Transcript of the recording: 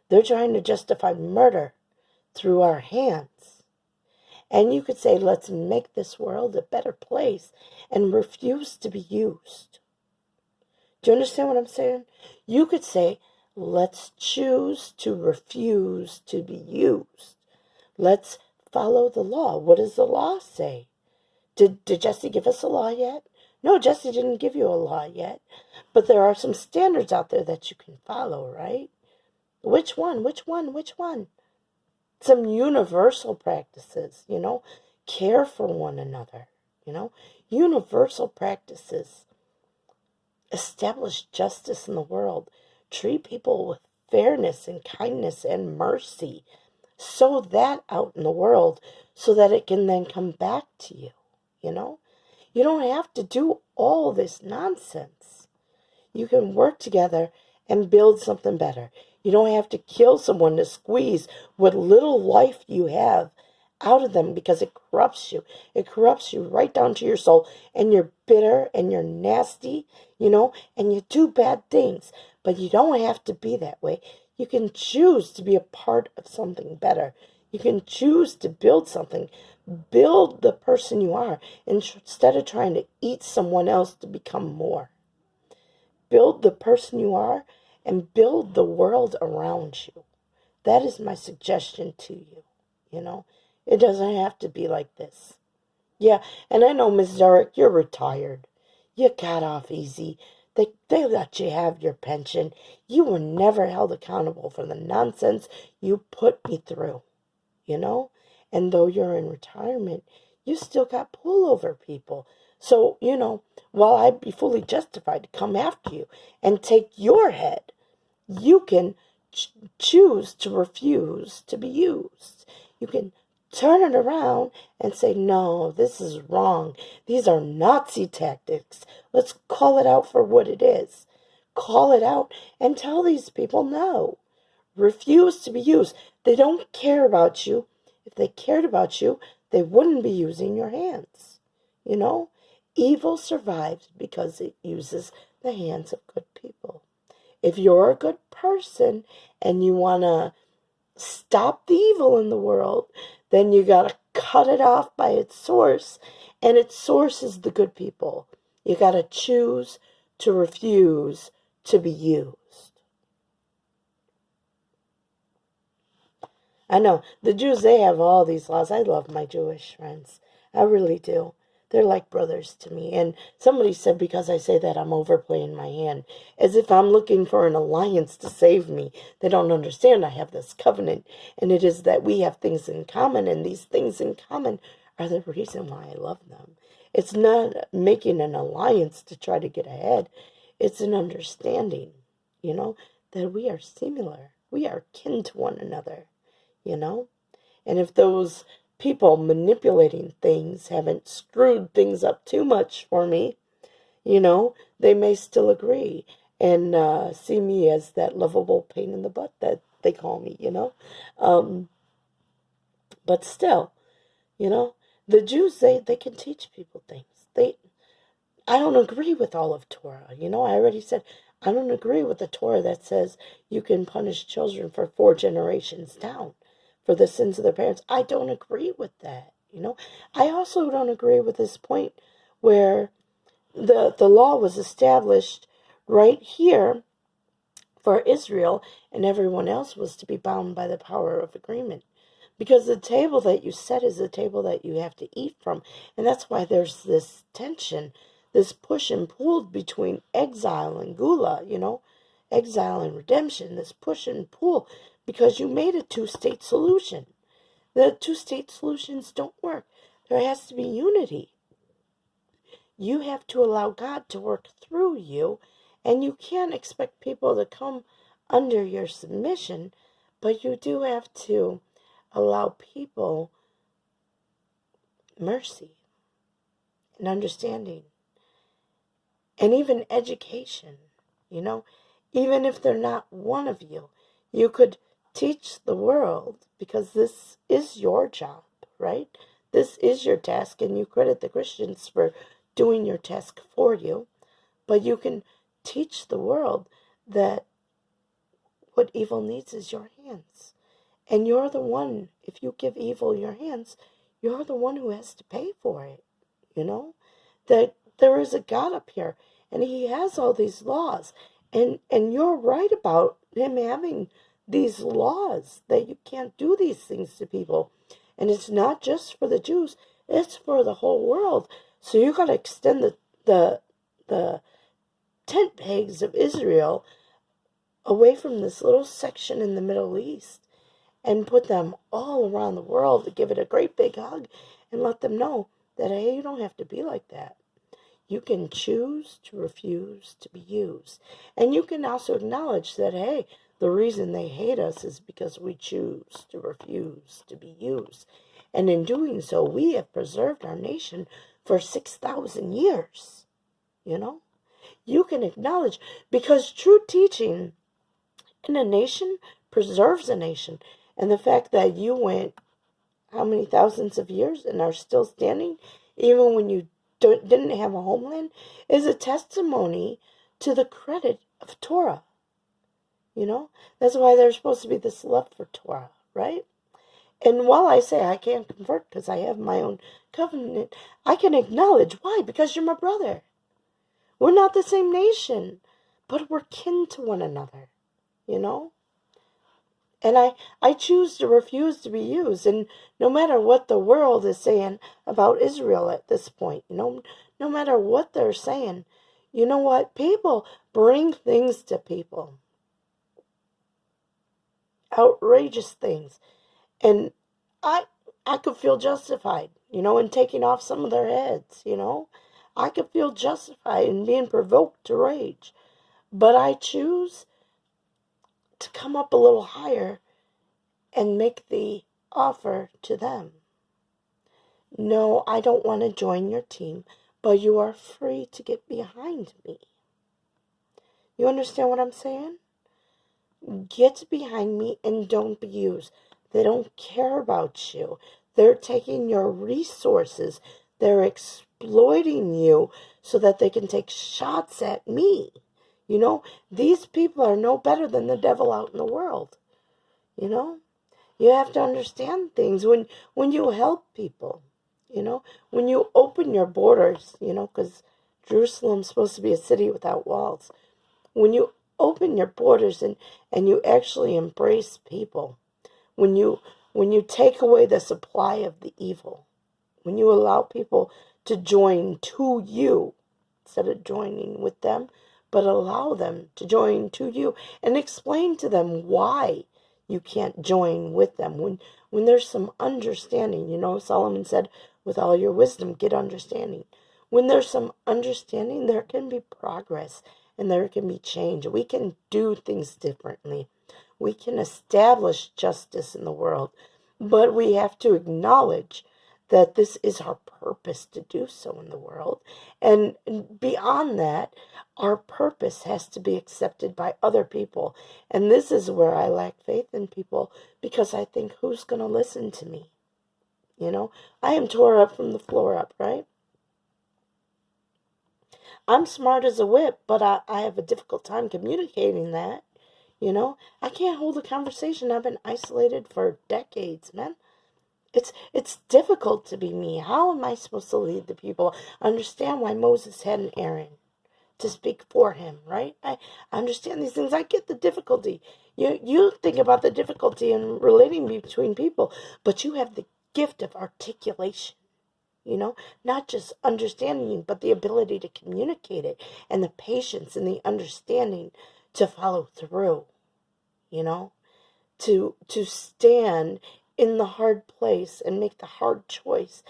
They're trying to justify murder through our hands. And you could say, let's make this world a better place and refuse to be used. Do you understand what I'm saying? You could say, let's choose to refuse to be used. Let's follow the law. What does the law say? Did Jesse give us a law yet? No, Jesse didn't give you a law yet. But there are some standards out there that you can follow, right? Which one? Some universal practices, care for one another, universal practices. Establish justice in the world. Treat people with fairness and kindness and mercy. Sow that out in the world so that it can then come back to you, You don't have to do all this nonsense. You can work together and build something better. You don't have to kill someone to squeeze what little life you have out of them because it corrupts you. It corrupts you right down to your soul. And you're bitter and you're nasty, and you do bad things. But you don't have to be that way. You can choose to be a part of something better. You can choose to build something. Build the person you are instead of trying to eat someone else to become more. Build the person you are and build the world around you. That is my suggestion to you, It doesn't have to be like this. Yeah, and I know, Ms. Zarek, you're retired. You got off easy. They let you have your pension. You were never held accountable for the nonsense you put me through, And though you're in retirement, you still got pull over people. So, while I'd be fully justified to come after you and take your head, you can choose to refuse to be used. You can turn it around and say, no, this is wrong. These are Nazi tactics. Let's call it out for what it is. Call it out and tell these people no. Refuse to be used. They don't care about you. If they cared about you, they wouldn't be using your hands. Evil survives because it uses the hands of good people. If you're a good person and you want to stop the evil in the world, then you got to cut it off by its source, and its source is the good people. You got to choose to refuse to be used. I know, the Jews, they have all these laws. I love my Jewish friends. I really do. They're like brothers to me. And somebody said because I say that I'm overplaying my hand, as if I'm looking for an alliance to save me. They don't understand I have this covenant, and it is that we have things in common, and these things in common are the reason why I love them. It's not making an alliance to try to get ahead. It's an understanding, that we are similar. We are kin to one another, And if those people manipulating things haven't screwed things up too much for me, they may still agree and see me as that lovable pain in the butt that they call me, But still, the Jews, they can teach people things. I don't agree with all of Torah, I already said, I don't agree with the Torah that says you can punish children for 4 generations down for the sins of their parents. I don't agree with that, I also don't agree with this point where the law was established right here for Israel and everyone else was to be bound by the power of agreement. Because the table that you set is the table that you have to eat from. And that's why there's this tension, this push and pull between exile and gula, exile and redemption, this push and pull, because you made a 2-state solution. The 2-state solutions don't work. There has to be unity. You have to allow God to work through you, and you can't expect people to come under your submission, but you do have to allow people mercy and understanding and even education, even if they're not one of you. You could teach the world because this is your job, right? This is your task, and you credit the Christians for doing your task for you. But you can teach the world that what evil needs is your hands. And you're the one, if you give evil your hands, you're the one who has to pay for it, you know? That there is a God up here, and he has all these laws. And you're right about him having these laws that you can't do these things to people. And it's not just for the Jews, it's for the whole world. So you got to extend the tent pegs of Israel away from this little section in the Middle East and put them all around the world, to give it a great big hug and let them know that, hey, you don't have to be like that. You can choose to refuse to be used. And you can also acknowledge that, hey, the reason they hate us is because we choose to refuse to be used. And in doing so, we have preserved our nation for 6,000 years. You know? You can acknowledge, because true teaching in a nation preserves a nation. And the fact that you went how many thousands of years and are still standing, even when you didn't have a homeland, is a testimony to the credit of Torah. You know? That's why there's supposed to be this love for Torah, right? And while I say I can't convert because I have my own covenant, I can acknowledge, why? Because you're my brother. We're not the same nation, but we're kin to one another, you know? And I choose to refuse to be used. And no matter what the world is saying about Israel at this point, you know, no matter what they're saying, you know what? People bring things to people. Outrageous things. And I could feel justified, you know, in taking off some of their heads, you know. I could feel justified in being provoked to rage. But I choose to come up a little higher and make the offer to them. No, I don't want to join your team, but you are free to get behind me. You understand what I'm saying? Get behind me and don't be used. They don't care about you. They're taking your resources. They're exploiting you so that they can take shots at me. You know, these people are no better than the devil out in the world. You know, you have to understand things when you help people. You know, when you open your borders, you know, because Jerusalem's supposed to be a city without walls. When you open your borders and you actually embrace people, when you take away the supply of the evil, when you allow people to join to you instead of joining with them, but allow them to join to you and explain to them why you can't join with them. When there's some understanding, you know, Solomon said, with all your wisdom, get understanding. When there's some understanding, there can be progress and there can be change. We can do things differently. We can establish justice in the world, but we have to acknowledge that this is our purpose to do so in the world. And beyond that, our purpose has to be accepted by other people. And this is where I lack faith in people, because I think, who's going to listen to me? You know, I am tore up from the floor up, right? I'm smart as a whip, but I have a difficult time communicating that. You know, I can't hold a conversation. I've been isolated for decades, man. It's difficult to be me. How am I supposed to lead the people? Understand why Moses had an Aaron to speak for him, right? I understand these things. I get the difficulty. You think about the difficulty in relating between people, but you have the gift of articulation. You know, not just understanding, but the ability to communicate it, and the patience and the understanding to follow through, you know, to stand in the hard place and make the hard choice